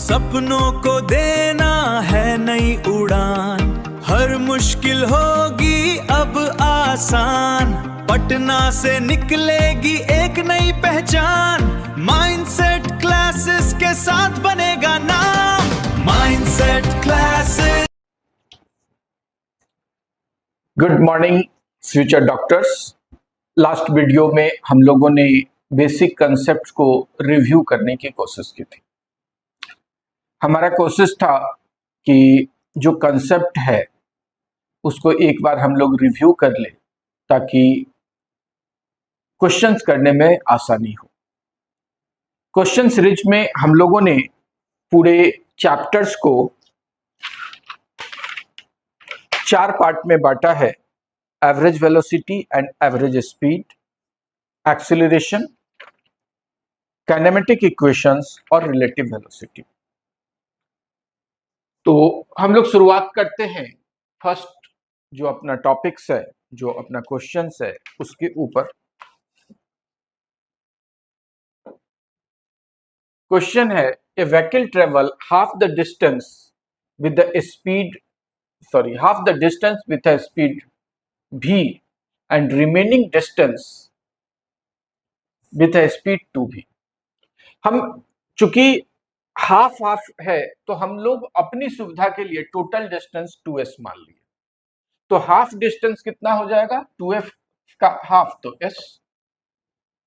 सपनों को देना है नई उड़ान, हर मुश्किल होगी अब आसान, पटना से निकलेगी एक नई पहचान, माइंडसेट क्लासेस के साथ बनेगा नाम, mindset classes. Good morning future doctors. Last video में हम लोगों ने बेसिक कंसेप्ट को रिव्यू करने की कोशिश की थी। हमारा कोशिश था कि जो कंसेप्ट है उसको एक बार हम लोग रिव्यू कर लें ताकि क्वेश्चंस करने में आसानी हो। क्वेश्चन सीरीज में हम लोगों ने पूरे चैप्टर्स को 4 पार्ट में बांटा है: average velocity and average speed, acceleration, kinematic equations और रिलेटिव वेलोसिटी। तो हम लोग शुरुआत करते हैं फर्स्ट जो अपना टॉपिक्स है, जो अपना क्वेश्चंस है उसके ऊपर। क्वेश्चन है, a vehicle travel half the distance with the speed half the distance with a speed v and remaining distance with a speed 2v। हम चूंकि हाफ है तो हम लोग अपनी सुविधा के लिए टोटल डिस्टेंस 2s मान लिए। तो हाफ डिस्टेंस कितना हो जाएगा? 2f का हाफ तो s।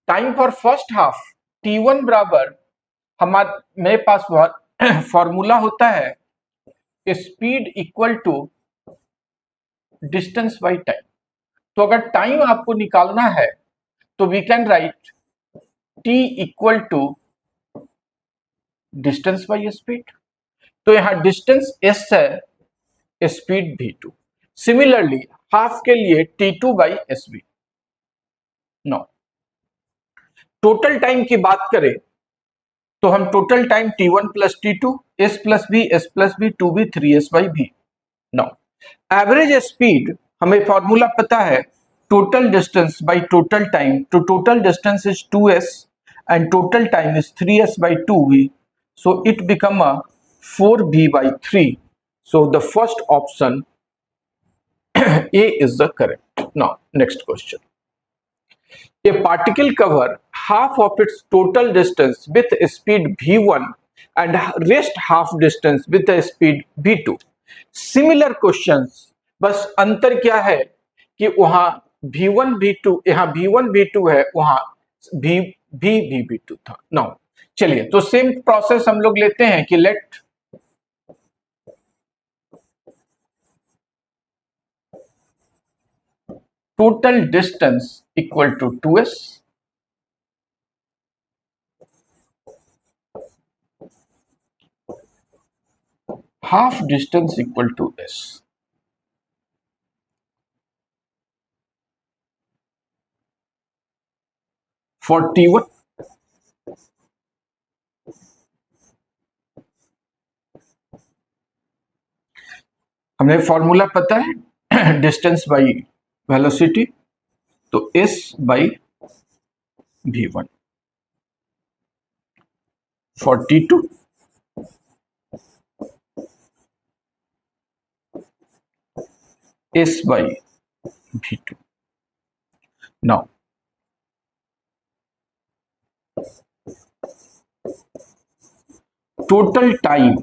Time for first half t1 बराबर हमारे मेरे पास फॉर्मूला होता है speed equal to distance by time. तो अगर टाइम आपको निकालना है तो we can write t equal to distance by speed. तो यहां डिस्टेंस s है, स्पीड v2। सिमिलरली हाफ के लिए t2 by sv। No, total time की बात करें तो हम total time t1 plus t2 s plus v 2v 3s by v। No, average speed हमें फॉर्मूला पता है total distance by total time. तो total distance is 2s and total time is 3s by 2v, so it become a 4v by 3. So the first option A is the correct. Now next question. A particle cover half of its total distance with speed v1 and rest half distance with a speed v2. Similar questions, बस अंतर क्या है कि वहां v1 v2, यहाँ v1 v2 है, वहां v2 था। नाउ चलिए, तो सेम प्रोसेस हम लोग लेते हैं कि let total distance equal to 2s, half distance equal to s। For t1 हमें फॉर्मूला पता है डिस्टेंस बाई वेलोसिटी, तो s by v1। For t2 s by v2। Now total time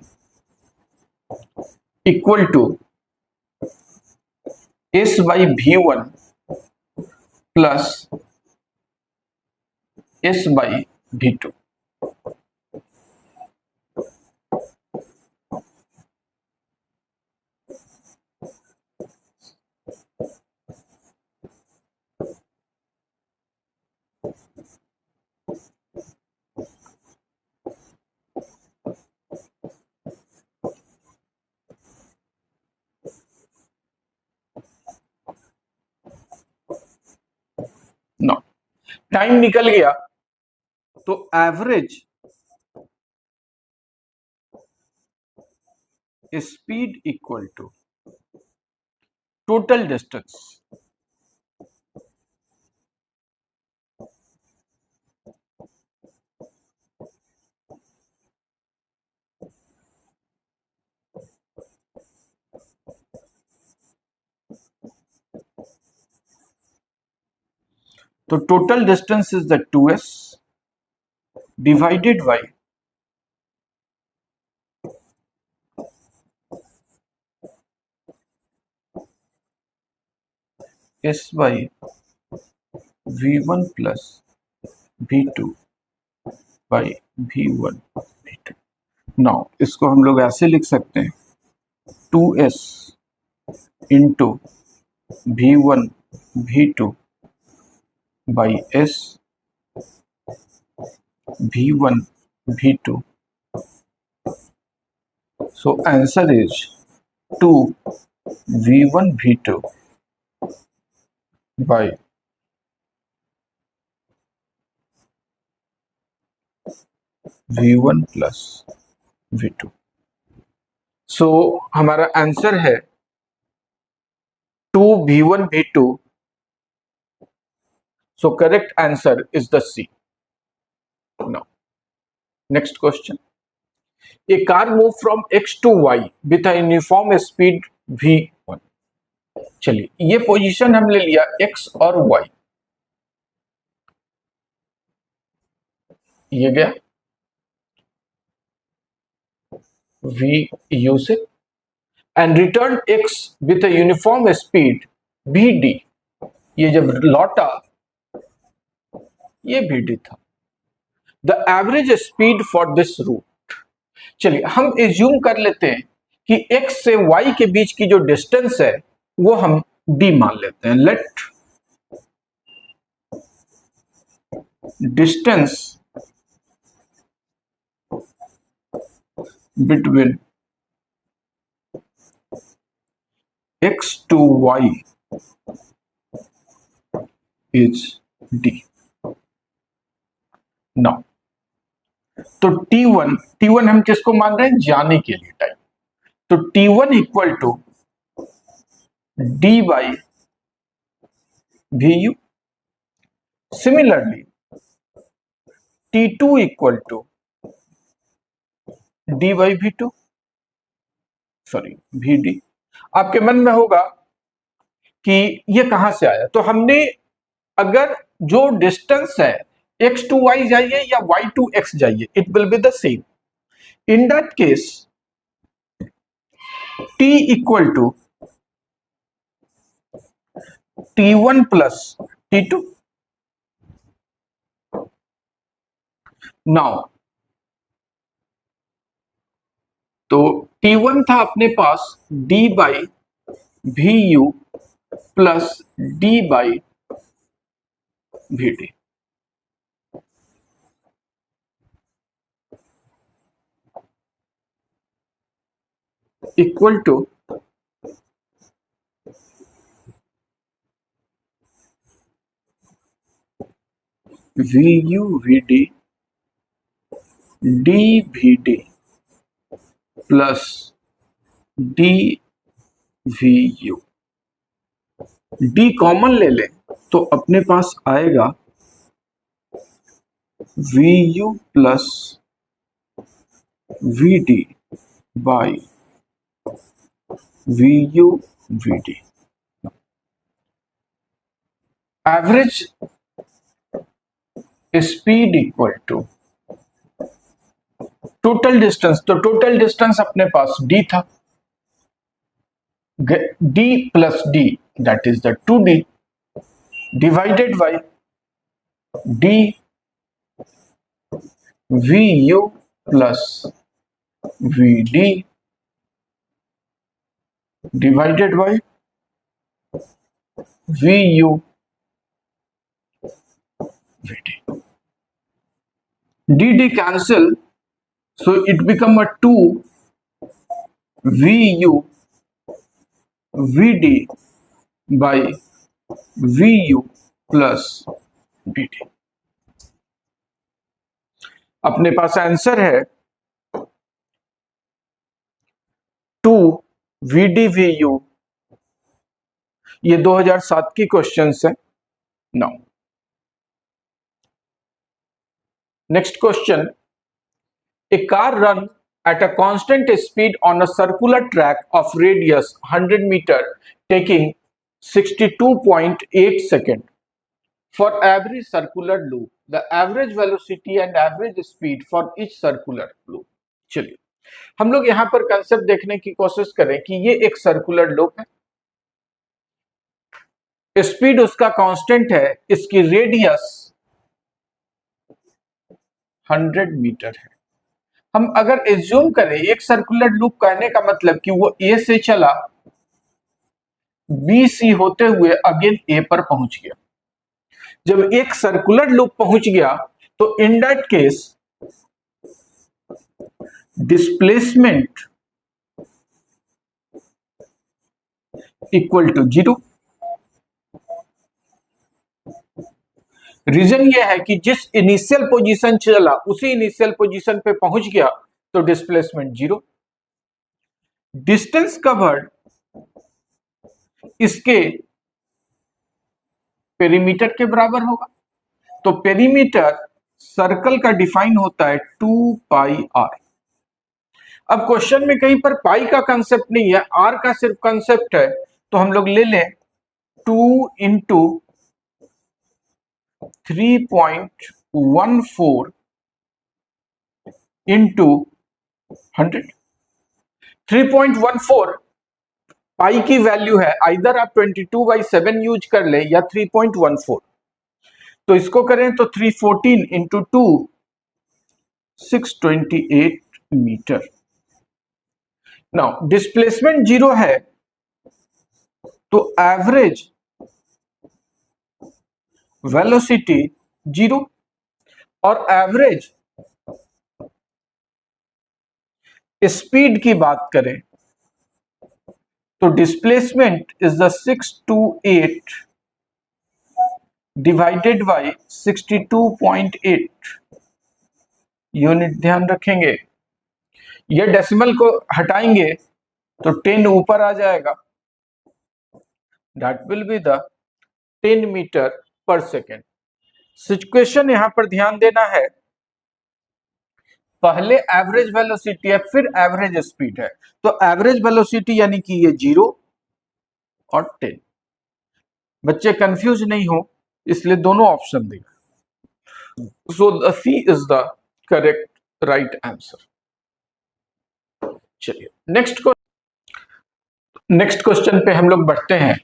equal to s by v1 plus s by v2। No, time निकल गया तो average speed equal to total distance तो total distance is the 2s divided by s by v1 plus v2 by v1 v2। Now इसको हम लोग ऐसे लिख सकते हैं 2s into v1 v2 by s v1 v2। so answer is 2 v1 v2 by v1 plus v2। So हमारा answer है 2 v1 v2। So correct answer is the C. Now next question, a car move from x to y with a uniform speed v1। चलिए ये position हमने लिया x और y, ये गया v u से and return x with a uniform speed vd। ये जब लौटा ये vd था। The average speed for this route. चलिए हम एज्यूम कर लेते हैं कि x से y के बीच की जो डिस्टेंस है वो हम d मान लेते हैं। Let distance between x to y is d। Now तो t1 हम किसको मान रहे हैं, जाने के लिए टाइम। तो t1 equal to d by vu। Similarly t2 equal to d by v2 sorry vd। आपके मन में होगा कि ये कहां से आया, तो हमने अगर जो डिस्टेंस है x टू y जाइए या y टू x जाइए, it will be the same. In that case t equal to t1 plus t2। Now तो t1 था अपने पास d by vu plus d by vd। Equal to vu vd d vd plus d vu। d common ले ले तो अपने पास आएगा vu plus vd by vu vd। Average speed equal to total distance. तो टोटल डिस्टेंस अपने पास d था, d plus d that is the 2d divided by d vu plus vd divided by vu vd। dd cancel, so it become a 2 vu vd by vu plus vd। अपने पास answer है 2 vd vu। ये 2007 की questions है। Now next question, a car run at a constant speed on a circular track of radius 100 meter taking 62.8 seconds for every circular loop, the average velocity and average speed for each circular loop. चलिए हम लोग यहां पर concept देखने की कोशिश करें कि ये एक सर्कुलर लूप है, स्पीड उसका कांस्टेंट है, इसकी रेडियस 100 मीटर है। हम अगर एज्यूम करें एक सर्कुलर लूप कहने का मतलब कि वो ए से चला, बी सी होते हुए अगेन ए पर पहुंच गया। जब एक सर्कुलर लूप पहुंच गया तो in that case displacement equal to 0। Reason ये है कि जिस इनिशियल पोजीशन चला उसी इनिशियल पोजीशन पे पहुंच गया तो डिस्प्लेसमेंट 0। डिस्टेंस कवर्ड इसके पेरीमीटर के बराबर होगा। तो पेरीमीटर सर्कल का डिफाइन होता है 2 पाई आर। अब क्वेश्चन में कहीं पर पाई का कंसेप्ट नहीं है, आर का सिर्फ कंसेप्ट है, तो हम लोग ले लें 2 इंटू 3.14 इंटू 100। 3.14 पाई की वैल्यू है, आइदर आप 22/7 यूज कर ले या 3.14। तो इसको करें तो 314 इंटू 2 628 मीटर। नाउ डिस्प्लेसमेंट 0 है तो एवरेज वेलोसिटी 0 और एवरेज स्पीड की बात करें तो displacement is the 628 divided by 62.8 unit. ध्यान रखेंगे ये डेसिमल को हटाएंगे तो 10 ऊपर आ जाएगा, that will be the 10 metre per second. Situation यहां पर ध्यान देना है, पहले एवरेज वेलोसिटी है फिर एवरेज स्पीड है, तो एवरेज वेलोसिटी यानी कि ये 0 और 10। बच्चे कंफ्यूज नहीं हो इसलिए दोनों ऑप्शन देगा। So the C is the correct right answer. चलिए नेक्स्ट क्वेश्चन पे हम लोग बढ़ते हैं।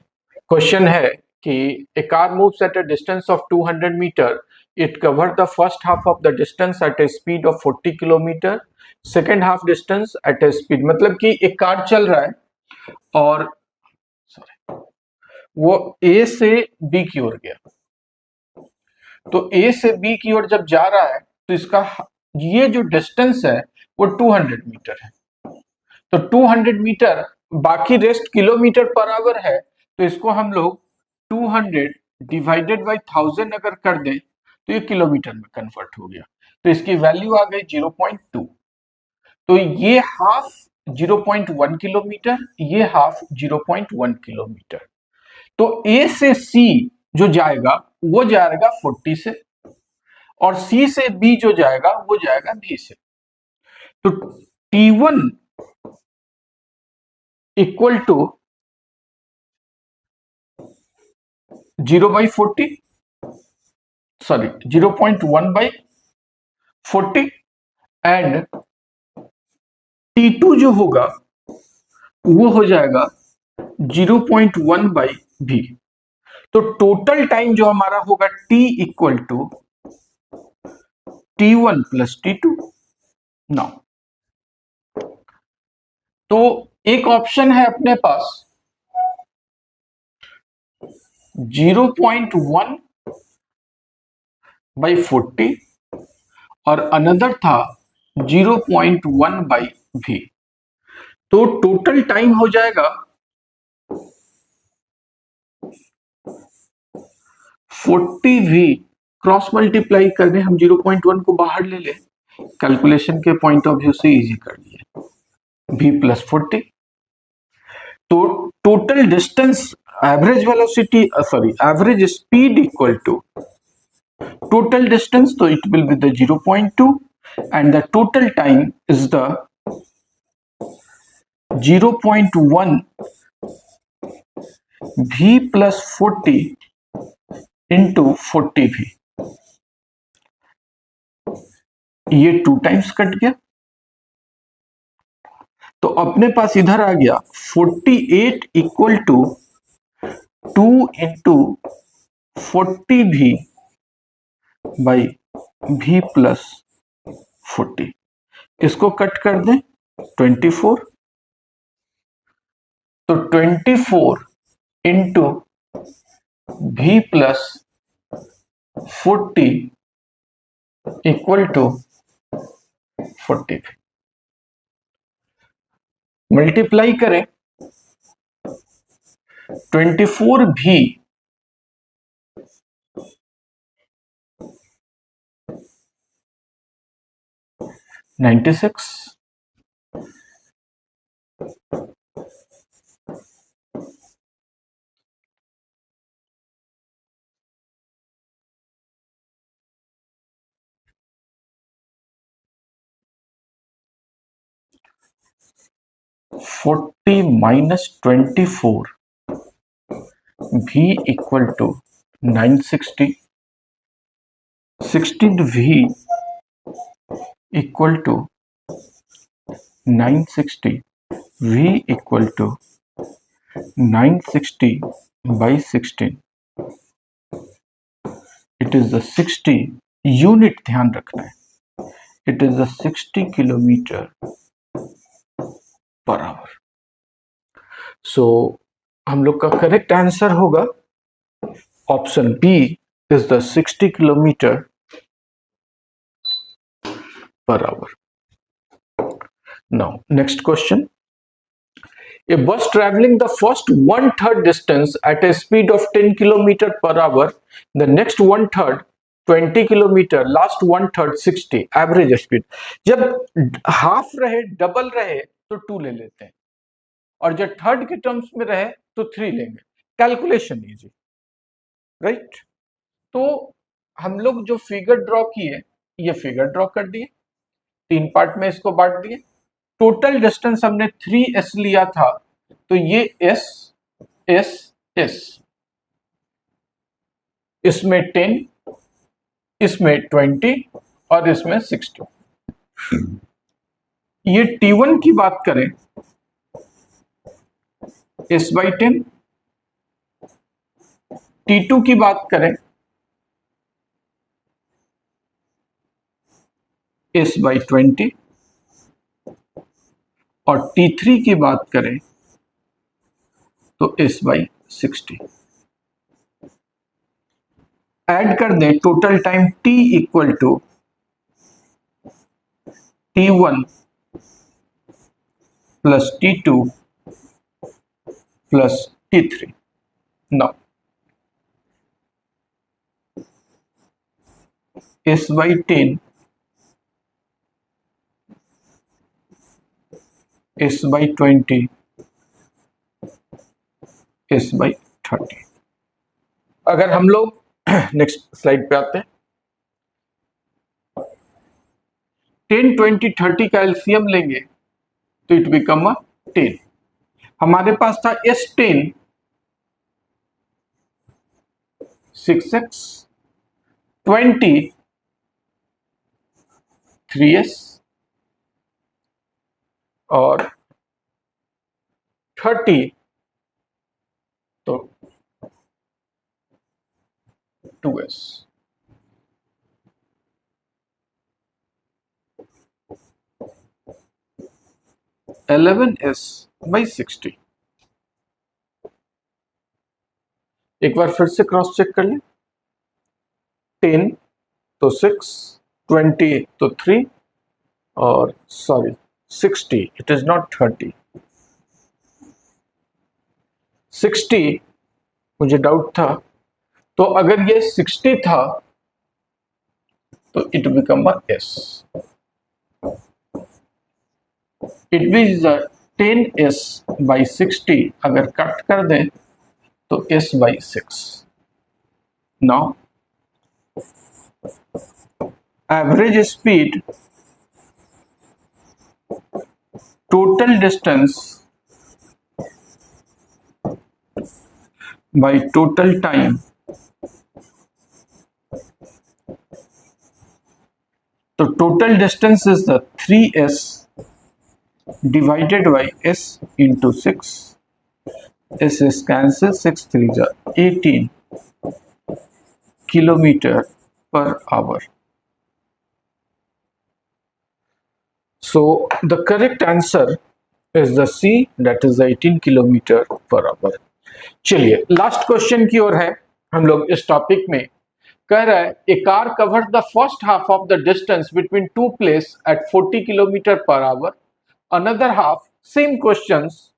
क्वेश्चन है कि a car moves at a distance of 200 meter. It covered the first half of the distance at a speed of 40 kilometre, second half distance at a speed, मतलब कि एक कार चल रहा है और वो A से B की ओर गया। तो A से B की ओर जब जा रहा है तो इसका ये जो डिस्टेंस है वो 200 मीटर है। तो 200 मीटर, बाकी रेस्ट किलोमीटर पर आवर है, तो इसको हम लोग 200 डिवाइडेड बाय 1000 अगर कर दें तो ये किलोमीटर में कन्वर्ट हो गया। तो इसकी वैल्यू आ गई 0.2। तो ये हाफ 0.1 किलोमीटर, ये हाफ 0.1 किलोमीटर। तो A से C जो जाएगा वो जाएगा 40 से, और C से B जो जाएगा वो जाएगा B से। तो T1 equal to 0/40, sorry 0.1/40 and T2 जो होगा वो हो जाएगा 0.1/v। तो टोटल टाइम जो हमारा होगा T equal to T1 plus T2। Now तो एक ऑप्शन है अपने पास 0.1/40 और अनदर था 0.1/v। तो टोटल टाइम हो जाएगा 40v, क्रॉस मल्टीप्लाई कर दें, हम 0.1 को बाहर ले लें, कैलकुलेशन के पॉइंट ऑफ व्यू से इजी कर लिए, v प्लस 40। तो total distance, average velocity, sorry average speed equal to total distance, तो it will be the 0.2 and the total time is the 0.1 v plus 40 into 40 भी, ये 2 times cut गया, तो अपने पास इधर आ गया 48 इक्वल टू 2 इंटू 40 भी बाई भी प्लस 40। इसको कट कर दें 24, तो 24 इंटू भी प्लस 40 इक्वल टू 40। मल्टीप्लाई करें 24 भी 96, फोर्टी माइनस 24 भी इक्वल टू 960, 16 भी equal to 960, v equal to 960 by 16। It is the 60 unit, ध्यान रखना है, it is the 60 kilometre per hour. So हम लोग का करेक्ट आंसर होगा option B is the 60 kilometre per hour. Now, next question. A bus traveling the first 1/3 distance at a speed of 10 km per hour, the next 1/3 20 km, last 1/3 60, average speed. जब half रहे, double रहे तो 2 ले लेते हैं, और जब third के टर्म्स में रहे तो 3 लेंगे। Calculation easy, right. तो हम लोग जो फिगर ड्रॉ किए, ये फिगर ड्रॉ कर दिए, 3 पार्ट में इसको बांट दिए। टोटल डिस्टेंस हमने 3s लिया था, तो ये s s s, इसमें 10, इसमें 20 और इसमें 60। ये t1 की बात करें s/10, t2 की बात करें s/20 और t3 की बात करें तो s/60। ऐड कर दें total time t equal to t1 plus t2 plus t3। Now s/10 s/20 s/30। अगर हम लोग नेक्स्ट स्लाइड पे आते हैं, 10 20 30 का एलसीएम लेंगे तो इट बिकम 10। हमारे पास था s10 6x, 20 3s और 30 तो 2s। (11s/60). एक बार फिर से क्रॉस चेक कर लें, 10 तो 6, 20 तो 3 और 60, इट इज नॉट 30, 60 मुझे डाउट था, तो अगर ये 60 था तो it become s। It means 10s/60 अगर कट कर दें तो s/6। Now average speed, total distance by total time तो total distance is the 3s divided by s into 6. s is cancel, 6 3 18 kilometer per hour. So the correct answer is the C, that is 18 kilometer per hour. चलिए last question की ओर है हम लोग इस topic में। कह रहा है a car covered the first half of the distance between two place at 40 kilometre per hour, another half same questions.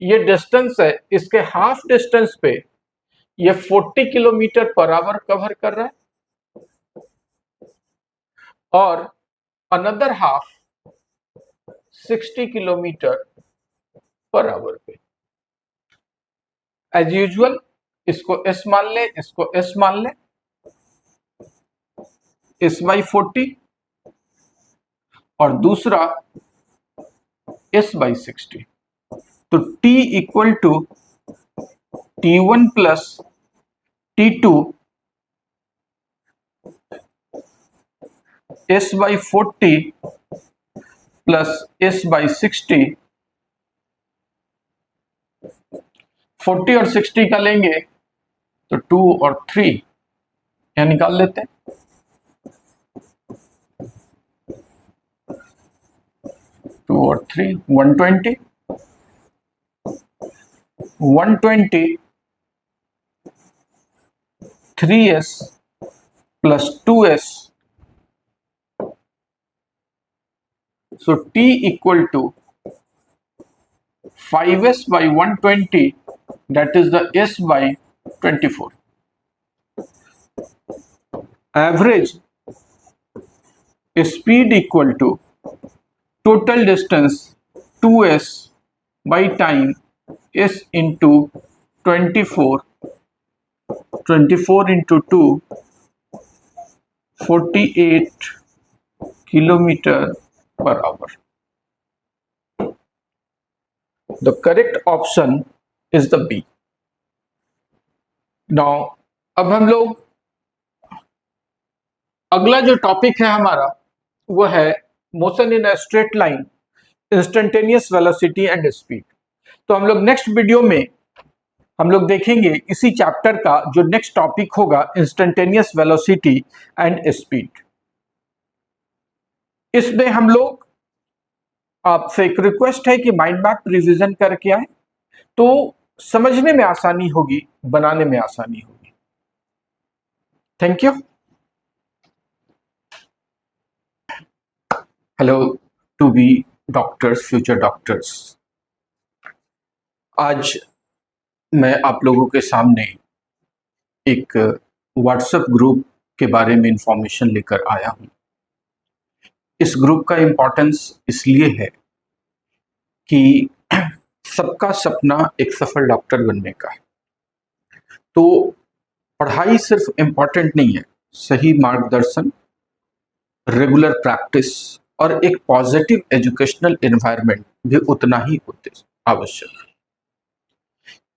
ये डिस्टेंस है, इसके हाफ डिस्टेंस पे ये 40 किलोमीटर पर आवर कवर कर रहा है और another half 60 kilometre per our पे। एज यूजुअल इसको s मान ले, इसको s मान ले, s बाई 40 और दूसरा s बाई 60। तो t equal to t1 plus t2 s by 40 plus s by 60। 40 और 60 का लेंगे तो 2 और 3 यहाँ निकाल लेते हैं। 2 और 3 120 3s plus 2s। So t equal to 5s by 120, that is the s by 24. Average speed equal to total distance 2s by time s into 24, 24 into 2, 48 kilometer per hour. The correct option is the B. Now अब हम लोग अगला जो topic है हमारा वो है motion in a straight line, instantaneous velocity and speed. तो हम लोग नेक्स्ट वीडियो में हम लोग देखेंगे इसी चैप्टर का जो नेक्स्ट टॉपिक होगा, इंस्टेंटेनियस वेलोसिटी एंड स्पीड। इसमें हम लोग आपसे एक रिक्वेस्ट है कि माइंड मैप रिवीजन करके आए, तो समझने में आसानी होगी, बनाने में आसानी होगी। Thank you. Hello to be doctors, future doctors. आज मैं आप लोगों के सामने एक व्हाट्सएप ग्रुप के बारे में इंफॉर्मेशन लेकर आया हूं। इस ग्रुप का इम्पोर्टेंस इसलिए है कि सबका सपना एक सफल डॉक्टर बनने का है। तो पढ़ाई सिर्फ इम्पोर्टेंट नहीं है, सही मार्गदर्शन, रेगुलर प्रैक्टिस और एक पॉजिटिव एजुकेशनल एनवायरनमेंट भी उतना ही आवश्यक है।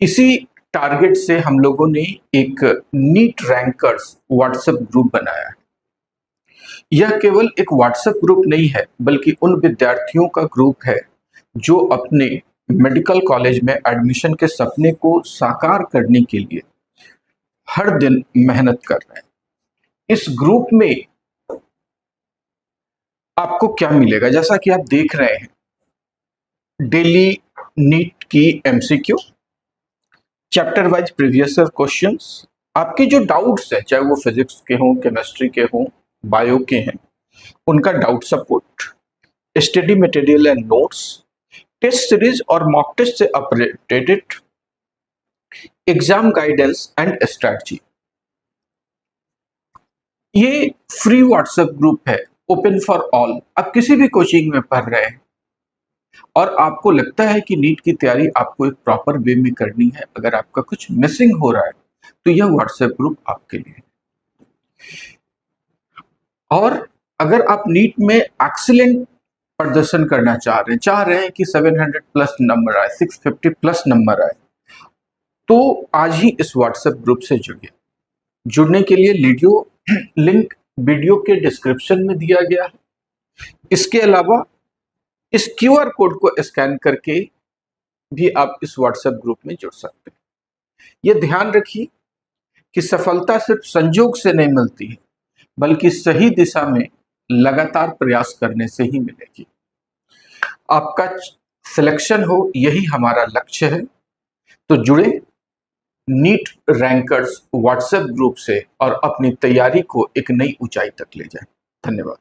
इसी टारगेट से हम लोगों ने एक नीट रैंकर्स व्हाट्सएप ग्रुप बनाया है। यह केवल एक व्हाट्सएप ग्रुप नहीं है, बल्कि उन विद्यार्थियों का ग्रुप है जो अपने मेडिकल कॉलेज में एडमिशन के सपने को साकार करने के लिए हर दिन मेहनत कर रहे हैं। इस ग्रुप में आपको क्या मिलेगा, जैसा कि आप देख रहे हैं, डेली नीट की MCQ, chapter wise previous year questions, आपके जो डाउट्स हैं, चाहे वो फिजिक्स के हों, केमिस्ट्री के हों, बायो के हैं, उनका doubt support, study material and notes, test series और मॉक टेस्ट से updated exam guidance and strategy. ये फ्री व्हाट्सएप ग्रुप है, ओपन फॉर ऑल। आप किसी भी कोचिंग में पढ़ रहे हैं और आपको लगता है कि नीट की तैयारी आपको एक प्रॉपर वे में करनी है, अगर आपका कुछ मिसिंग हो रहा है तो यह व्हाट्सएप ग्रुप आपके लिए। और अगर आप नीट में एक्सीलेंट प्रदर्शन करना चाह रहे हैं कि 700 प्लस नंबर आए, 650 प्लस नंबर आए, तो आज ही इस व्हाट्सएप ग्रुप से जुड़िए। जुड़ने के लिए लिंक वीडियो के डिस्क्रिप्शन में दिया गया है। इसके अलावा इस QR कोड को स्कैन करके भी आप इस WhatsApp ग्रुप में जुड़ सकते हैं। ये ध्यान रखिए कि सफलता सिर्फ संयोग से नहीं मिलती है, बल्कि सही दिशा में लगातार प्रयास करने से ही मिलेगी। आपका सिलेक्शन हो, यही हमारा लक्ष्य है। तो जुड़े नीट रैंकर्स WhatsApp ग्रुप से और अपनी तैयारी को एक नई ऊंचाई तक ले जाएं। धन्यवाद।